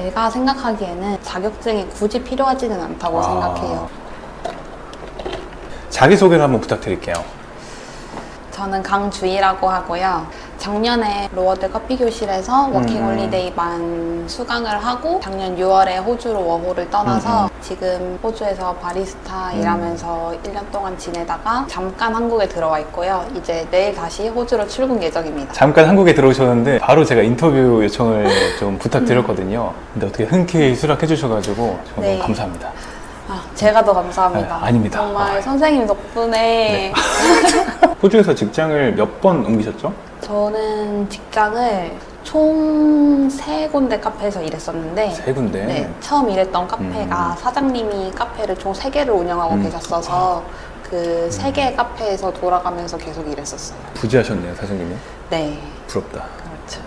제가 생각하기에는 자격증이 굳이 필요하지는 않다고 생각해요. 자기소개를 한번 부탁드릴게요. 저는 강주희라고 하고요. 작년에 로워드 커피 교실에서 워킹홀리데이만 수강을 하고 작년 6월에 호주로 워홀을 떠나서 지금 호주에서 바리스타 일하면서 1년 동안 지내다가 잠깐 한국에 들어와 있고요. 이제 내일 다시 호주로 출국 예정입니다. 잠깐 한국에 들어오셨는데 바로 제가 인터뷰 요청을 좀 부탁드렸거든요. 근데 어떻게 흔쾌히 수락해 주셔가지고 정말 네. 감사합니다. 제가 더 감사합니다. 아닙니다. 정말 선생님 덕분에 호주에서 직장을 몇 번 옮기셨죠? 저는 직장을 총 3군데 카페에서 일했었는데 3군데. 네, 처음 일했던 카페가 사장님이 카페를 총 3개를 운영하고 계셨어서 그 3개의 카페에서 돌아가면서 계속 일했었어요. 부지하셨네요, 사장님이. 네, 부럽다. 그렇죠.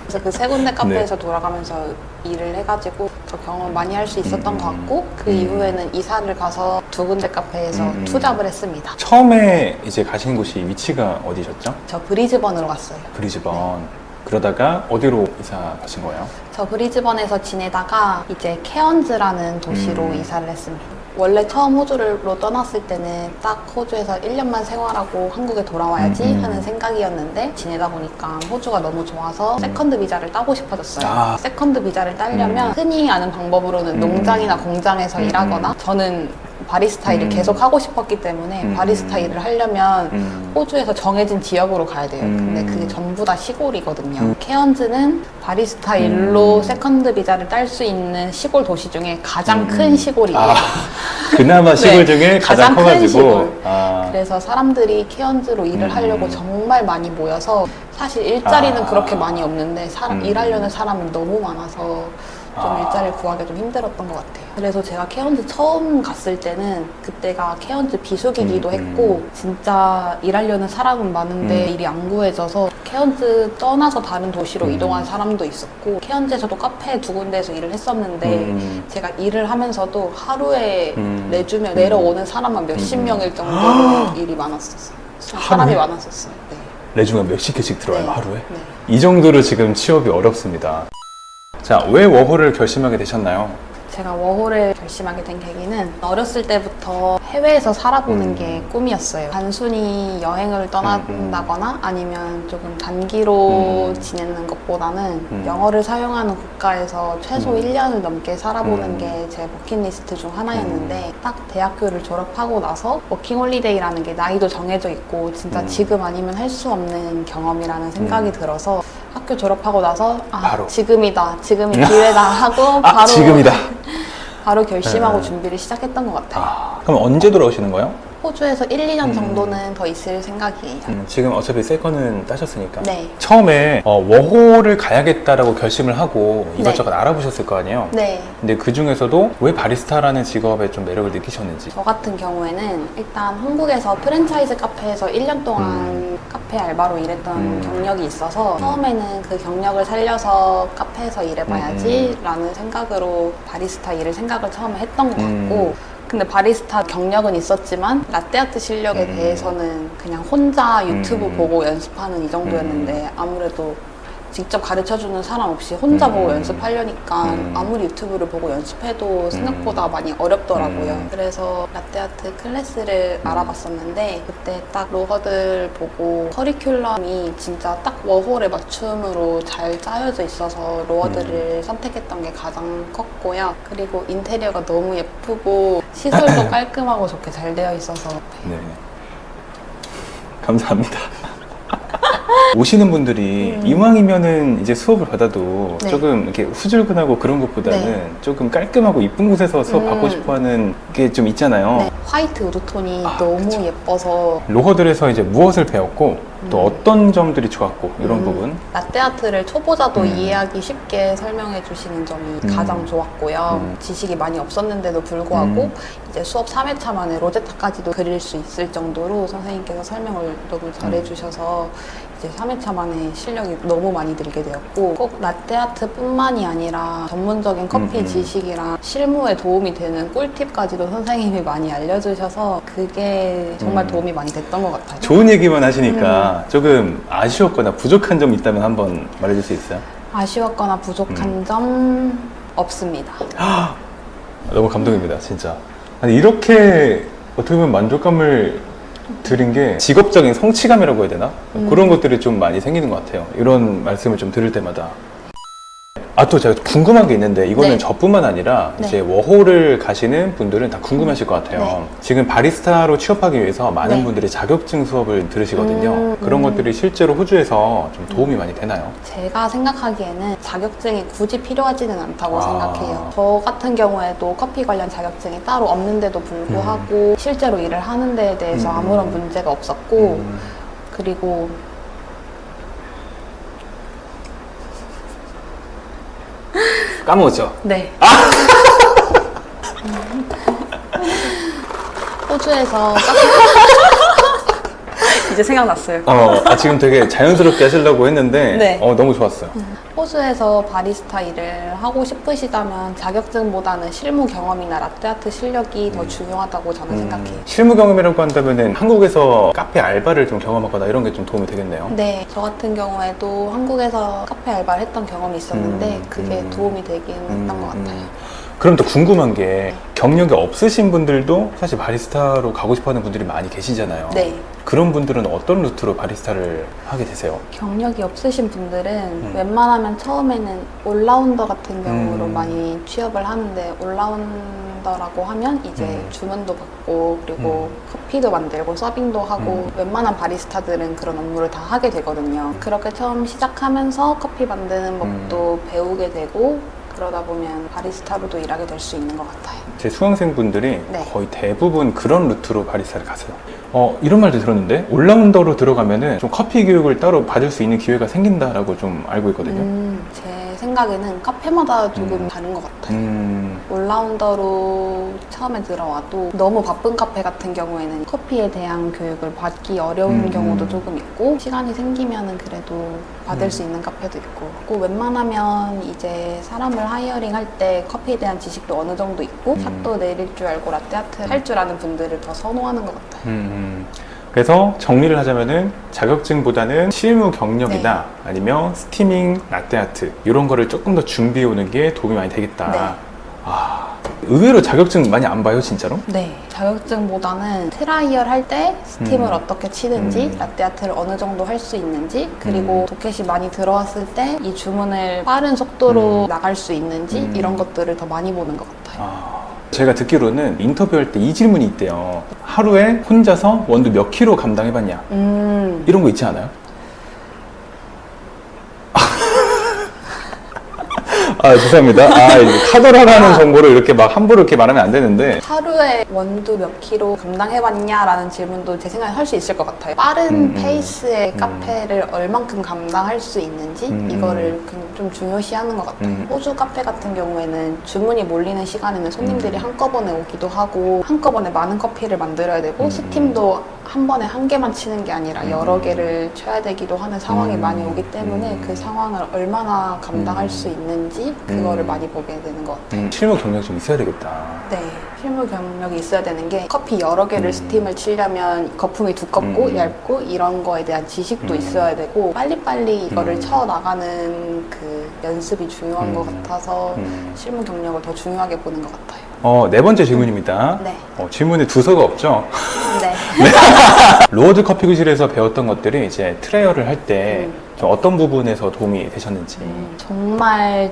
그래서 그 3군데 카페에서 돌아가면서 일을 해가지고 더 경험 많이 할 수 있었던 것 같고 그 이후에는 이사를 가서 2군데 카페에서 투잡을 했습니다. 처음에 이제 가신 곳이 위치가 어디셨죠? 저 브리즈번으로 갔어요. 브리즈번. 그러다가 어디로 이사 가신 거예요? 저 브리즈번에서 지내다가 이제 케언즈라는 도시로 이사를 했습니다. 원래 처음 호주로 떠났을 때는 딱 호주에서 1년만 생활하고 한국에 돌아와야지 하는 생각이었는데 지내다 보니까 호주가 너무 좋아서 세컨드 비자를 따고 싶어졌어요. 세컨드 비자를 따려면 흔히 아는 방법으로는 농장이나 공장에서 일하거나 저는 바리스타 일을 계속 하고 싶었기 때문에 바리스타 일을 하려면 호주에서 정해진 지역으로 가야 돼요. 근데 그게 전부 다 시골이거든요. 케언즈는 바리스타 일로 세컨드 비자를 딸 수 있는 시골 도시 중에 가장 큰 시골이에요. 그나마 시골 중에 가장 큰 커가지고. 시골. 그래서 사람들이 케언즈로 일을 하려고 정말 많이 모여서 사실 일자리는 그렇게 많이 없는데 일하려는 사람은 너무 많아서 좀 일자리를 구하기 좀 힘들었던 것 같아요. 그래서 제가 케언즈 처음 갔을 때는 그때가 케언즈 비수기기도 했고 진짜 일하려는 사람은 많은데 일이 안 구해져서 케언즈 떠나서 다른 도시로 이동한 사람도 있었고 케언즈에서도 카페 2군데에서 일을 했었는데 제가 일을 하면서도 하루에 내주면 내려오는 사람만 몇십 명일 정도로 일이 많았었어요. 사람이 많았었어요. 네. 레주가 몇십 개씩 들어와요, 네. 하루에? 네. 이 정도로 지금 취업이 어렵습니다. 자, 왜 워홀을 결심하게 되셨나요? 제가 워홀을 결심하게 된 계기는 어렸을 때부터 해외에서 살아보는 게 꿈이었어요. 단순히 여행을 떠난다거나 아니면 조금 단기로 지내는 것보다는 영어를 사용하는 국가에서 최소 1년을 넘게 살아보는 게 제 버킷리스트 중 하나였는데 딱 대학교를 졸업하고 나서 워킹홀리데이라는 게 나이도 정해져 있고 진짜 지금 아니면 할 수 없는 경험이라는 생각이 들어서 학교 졸업하고 나서 바로. 지금이다, 지금이 기회다 하고 지금이다. 바로 결심하고 준비를 시작했던 것 같아요. 그럼 언제 돌아오시는 거예요? 호주에서 1, 2년 정도는 더 있을 생각이에요. 지금 어차피 세컨은 따셨으니까. 네. 처음에 워홀을 가야겠다라고 결심을 하고 이것저것 알아보셨을 거 아니에요? 네. 근데 그 중에서도 왜 바리스타라는 직업에 좀 매력을 느끼셨는지. 저 같은 경우에는 일단 한국에서 프랜차이즈 카페에서 1년 동안 카페 알바로 일했던 경력이 있어서 처음에는 그 경력을 살려서 카페에서 일해봐야지 라는 생각으로 바리스타 일을 생각을 처음에 했던 것 같고 근데 바리스타 경력은 있었지만 라떼아트 실력에 대해서는 그냥 혼자 유튜브 보고 연습하는 이 정도였는데 아무래도 직접 가르쳐주는 사람 없이 혼자 보고 연습하려니까 아무리 유튜브를 보고 연습해도 생각보다 많이 어렵더라고요. 그래서 라떼아트 클래스를 알아봤었는데 그때 딱 로거들 보고 커리큘럼이 진짜 딱 워홀에 맞춤으로 잘 짜여져 있어서 로워드를 선택했던 게 가장 컸고요. 그리고 인테리어가 너무 예쁘고 시설도 깔끔하고 좋게 잘 되어 있어서 네. 감사합니다. 오시는 분들이 이왕이면은 이제 수업을 받아도 네. 조금 이렇게 후줄근하고 그런 것보다는 네. 조금 깔끔하고 이쁜 곳에서 수업 받고 싶어 하는 게 좀 있잖아요. 네. 화이트 우드톤이 너무 그쵸. 예뻐서 로허들에서 이제 무엇을 배웠고 또 어떤 점들이 좋았고 이런 부분. 라떼아트를 초보자도 이해하기 쉽게 설명해 주시는 점이 가장 좋았고요. 지식이 많이 없었는데도 불구하고 이제 수업 3회차 만에 로제타까지도 그릴 수 있을 정도로 선생님께서 설명을 너무 잘해 주셔서 이제 3회차 만에 실력이 너무 많이 늘게 되었고 꼭 라떼아트뿐만이 아니라 전문적인 커피 지식이랑 실무에 도움이 되는 꿀팁까지도 선생님이 많이 알려주셔서 그게 정말 도움이 많이 됐던 것 같아요. 좋은 얘기만 하시니까 조금 아쉬웠거나 부족한 점 있다면 한번 말해줄 수 있어요? 아쉬웠거나 부족한 점 없습니다. 너무 감동입니다, 진짜. 아니, 이렇게 어떻게 보면 만족감을 드린 게 직업적인 성취감이라고 해야 되나? 그런 것들이 좀 많이 생기는 것 같아요. 이런 말씀을 좀 들을 때마다. 아, 또 제가 궁금한 게 있는데 이거는 네. 저뿐만 아니라 네. 이제 워홀을 가시는 분들은 다 궁금하실 것 같아요. 네. 지금 바리스타로 취업하기 위해서 많은 네. 분들이 자격증 수업을 들으시거든요. 그런 것들이 실제로 호주에서 좀 도움이 많이 되나요? 제가 생각하기에는 자격증이 굳이 필요하지는 않다고 아. 생각해요. 저 같은 경우에도 커피 관련 자격증이 따로 없는데도 불구하고 실제로 일을 하는 데에 대해서 아무런 문제가 없었고 그리고 까먹었죠? 네. 호주에서 이제 생각났어요. 지금 되게 자연스럽게 하시려고 했는데 네. 너무 좋았어요. 호주에서 바리스타 일을 하고 싶으시다면 자격증보다는 실무 경험이나 라떼아트 실력이 더 중요하다고 저는 생각해요. 실무 경험이라고 한다면은 한국에서 카페 알바를 좀 경험하거나 이런 게 좀 도움이 되겠네요. 네, 저 같은 경우에도 한국에서 카페 알바를 했던 경험이 있었는데 그게 도움이 되긴 했던 것 같아요. 그럼 또 궁금한 게 경력이 없으신 분들도 사실 바리스타로 가고 싶어하는 분들이 많이 계시잖아요. 네. 그런 분들은 어떤 루트로 바리스타를 하게 되세요? 경력이 없으신 분들은 웬만하면 처음에는 올라운더 같은 경우로 많이 취업을 하는데 올라운더라고 하면 이제 주문도 받고 그리고 커피도 만들고 서빙도 하고 웬만한 바리스타들은 그런 업무를 다 하게 되거든요. 그렇게 처음 시작하면서 커피 만드는 법도 배우게 되고 그러다 보면 바리스타로도 일하게 될 수 있는 것 같아요. 제 수강생분들이 네. 거의 대부분 그런 루트로 바리스타를 가세요. 이런 말도 들었는데 올라운더로 들어가면은 좀 커피 교육을 따로 받을 수 있는 기회가 생긴다라고 좀 알고 있거든요. 제 생각에는 카페마다 조금 다른 것 같아요. 올라운더로 처음에 들어와도 너무 바쁜 카페 같은 경우에는 커피에 대한 교육을 받기 어려운 경우도 조금 있고 시간이 생기면은 그래도 받을 수 있는 카페도 있고 그 웬만하면 이제 사람을 하이어링 할 때 커피에 대한 지식도 어느 정도 있고 샷도 내릴 줄 알고 라떼아트 할 줄 아는 분들을 더 선호하는 것 같아요. 그래서 정리를 하자면은 자격증보다는 실무 경력이나 아니면 스티밍, 라떼아트 이런 거를 조금 더 준비해 오는 게 도움이 많이 되겠다. 네. 의외로 자격증 많이 안 봐요, 진짜로? 네, 자격증보다는 트라이얼 할 때 스팀을 어떻게 치는지, 라떼아트를 어느 정도 할 수 있는지, 그리고 도켓이 많이 들어왔을 때 이 주문을 빠른 속도로 나갈 수 있는지 이런 것들을 더 많이 보는 것 같아요. 제가 듣기로는 인터뷰할 때 이 질문이 있대요. 하루에 혼자서 원두 몇 킬로 감당해봤냐? 이런 거 있지 않아요? 죄송합니다. 이제 카더라라는 정보를 이렇게 막 함부로 이렇게 말하면 안 되는데. 하루에 원두 몇 킬로 감당해봤냐라는 질문도 제 생각에 할 수 있을 것 같아요. 빠른 페이스의 카페를 얼만큼 감당할 수 있는지 이거를 좀 중요시하는 것 같아요. 호주 카페 같은 경우에는 주문이 몰리는 시간에는 손님들이 한꺼번에 오기도 하고 한꺼번에 많은 커피를 만들어야 되고 스팀도 한 번에 한 개만 치는 게 아니라 여러 개를 쳐야 되기도 하는 상황이 많이 오기 때문에 그 상황을 얼마나 감당할 수 있는지 그거를 많이 보게 되는 것 같아요. 실무 경력이 좀 있어야 되겠다. 네, 실무 경력이 있어야 되는 게 커피 여러 개를 스팀을 치려면 거품이 두껍고 얇고 이런 거에 대한 지식도 있어야 되고 빨리빨리 이거를 쳐 나가는 그 연습이 중요한 것 같아서 실무 경력을 더 중요하게 보는 것 같아요. 네 번째 질문입니다. 네. 질문에 두서가 없죠? 네. 로어드 커피 교실에서 배웠던 것들이 이제 트라이얼을 할 때 좀 어떤 부분에서 도움이 되셨는지. 정말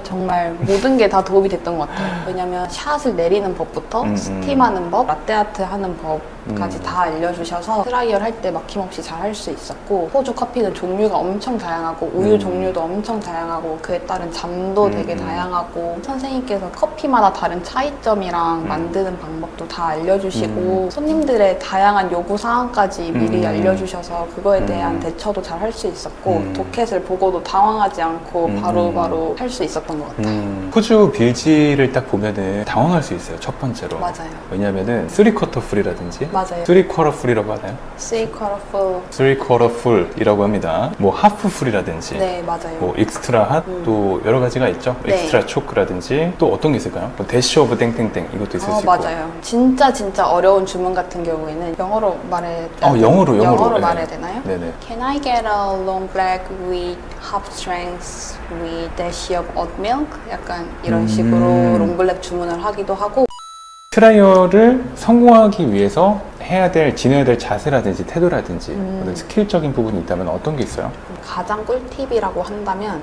모든 게 다 도움이 됐던 것 같아요. 왜냐면 샷을 내리는 법부터 스팀하는 법, 라떼아트 하는 법까지 다 알려주셔서 트라이얼 할 때 막힘없이 잘 할 수 있었고 호주 커피는 종류가 엄청 다양하고 우유 종류도 엄청 다양하고 그에 따른 잠도 되게 다양하고 선생님께서 커피마다 다른 차이점이랑 만드는 방법도 다 알려주시고 손님들의 다양한 요구사항까지 미리 알려주셔서 그거에 대한 대처도 잘 할 수 있었고 도켓을 보고도 당황하지 않고 바로바로 할 수 있었던 것 같아요. 호주 빌지를 딱 보면은 당황할 수 있어요, 첫 번째로. 맞아요. 왜냐면은 3쿼터 풀이라든지 맞아요. 3쿼터 풀이라고 하나요? Say colorful. 3쿼터 풀이라고 합니다. 뭐 하프 풀이라든지 네, 맞아요. 뭐 익스트라 핫 또 여러 가지가 있죠. 네. 익스트라 초크라든지 또 어떤 게 있을까요? 뭐 대시 오브 땡땡땡 이것도 있을 수 있고. 맞아요. 진짜 어려운 주문 같은 경우에는 영어로 말해야 영어로 영어로 네. 말해야 되나요? 네네. Can I get a long black with half strength with dash of oat milk 약간 이런 식으로 롱블랙 주문을 하기도 하고 트라이얼을 성공하기 위해서 해야 될, 지녀야 될 자세라든지 태도라든지 어떤 스킬적인 부분이 있다면 어떤 게 있어요? 가장 꿀팁이라고 한다면